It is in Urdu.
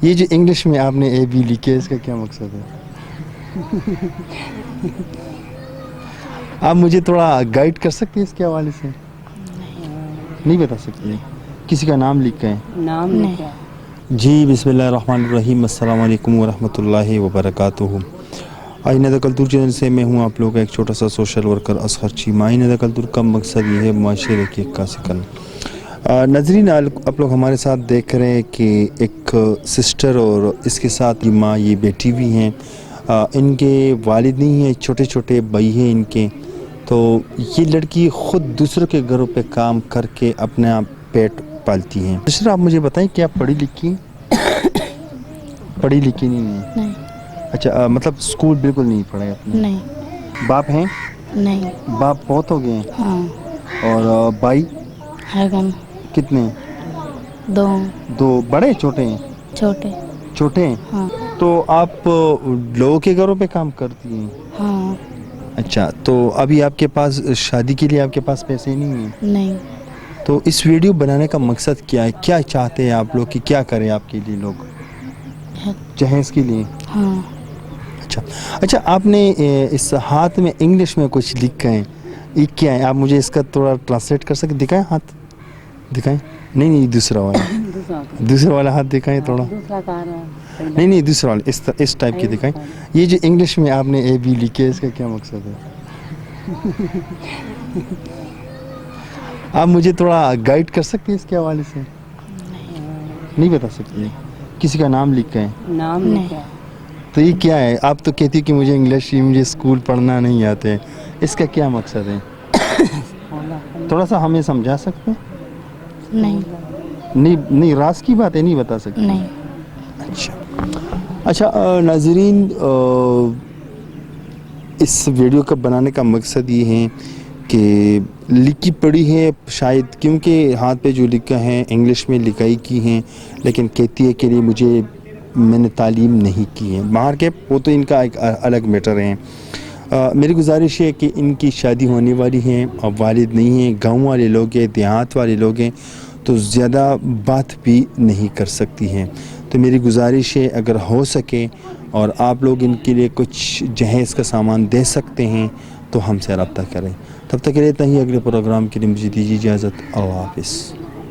یہ جو انگلش میں آپ نے اے بی لکھے اس کا کیا مقصد ہے؟ آپ مجھے تھوڑا گائیڈ کر سکتے ہیں اس کے حوالے سے؟ نہیں بتا سکتے؟ کسی کا نام لکھ کے نام لکھا جی بسم اللہ الرحمن الرحیم، السلام علیکم ورحمۃ اللہ وبرکاتہ۔ آئینہ دا کلتور چینل سے میں ہوں آپ لوگوں کا ایک چھوٹا سا سوشل ورکر اصغر چیمہ۔ آئینہ دا کلتور کا مقصد یہ ہے معاشرے کی عکاسی کرنا۔ ناظرین، آپ لوگ ہمارے ساتھ دیکھ رہے ہیں کہ ایک سسٹر اور اس کے ساتھ یہ ماں، یہ بیٹی بھی ہیں۔ ان کے والد نہیں ہیں، چھوٹے چھوٹے بھائی ہیں ان کے۔ تو یہ لڑکی خود دوسروں کے گھروں پہ کام کر کے اپنا پیٹ پالتی ہیں۔ سسٹر آپ مجھے بتائیں کہ آپ پڑھی لکھی نہیں ہیں؟ نہیں۔ اچھا، مطلب اسکول بالکل نہیں پڑھے آپ نے؟ نہیں۔ باپ ہیں؟ نہیں۔ باپ بہت ہو گئے ہیں؟ ہاں۔ اور بھائی ہے گن کتنے؟ دو۔ بڑے چھوٹے ہیں؟ چھوٹے ہیں۔ ہاں۔ تو آپ لوگوں کے گھروں پہ کام کرتی ہیں؟ ہاں۔ اچھا، تو ابھی آپ کے پاس شادی کے لیے آپ کے پاس پیسے نہیں ہیں؟ نہیں۔ تو اس ویڈیو بنانے کا مقصد کیا ہے؟ کیا چاہتے ہیں آپ لوگ کہ کیا کریں آپ کے لیے لوگ جہیز کے لیے؟ ہاں۔ اچھا، آپ نے اس ہاتھ میں انگلش میں کچھ لکھا ہے، یہ کیا ہے؟ آپ مجھے اس کا تھوڑا ٹرانسلیٹ کر سکتے؟ دکھائیں ہاتھ، دکھائیں۔ نہیں دوسرا والا ہاتھ دکھائیں تھوڑا۔ نہیں دوسرا والا، اس ٹائپ کی دکھائیں۔ یہ جو انگلش میں آپ نے اے بی لکھے ہے اس کا کیا مقصد ہے؟ آپ مجھے تھوڑا گائیڈ کر سکتے ہیں اس کے حوالے سے؟ نہیں بتا سکتے؟ کسی کا نام لکھا ہے؟ نام لکھا تو یہ کیا ہے؟ آپ تو کہتی کہ مجھے انگلش، مجھے اسکول پڑھنا نہیں آتے، اس کا کیا مقصد ہے؟ تھوڑا سا ہمیں سمجھا سکتے ہیں؟ نہیں راز کی بات ہے، نہیں بتا سکتے؟ نہیں۔ اچھا ناظرین، اس ویڈیو کا بنانے کا مقصد یہ ہے کہ لکھی پڑھی ہے شاید، کیونکہ ہاتھ پہ جو لکھا ہے انگلش میں لکھائی کی ہیں، لیکن کہتی ہے کہ میں نے تعلیم نہیں کی ہے باہر کے، وہ تو ان کا ایک الگ میٹر ہے۔ میری گزارش ہے کہ ان کی شادی ہونے والی ہے، اب والد نہیں ہیں، گاؤں والے لوگ ہیں، دیہات والے لوگ ہیں، تو زیادہ بات بھی نہیں کر سکتی ہیں۔ تو میری گزارش ہے اگر ہو سکے اور آپ لوگ ان کے لیے کچھ جہیز کا سامان دے سکتے ہیں تو ہم سے رابطہ کریں۔ تب تک کے لیے اتنا ہی، اگلے پروگرام کے لیے مجھے دیجیے اجازت۔ اللہ حافظ۔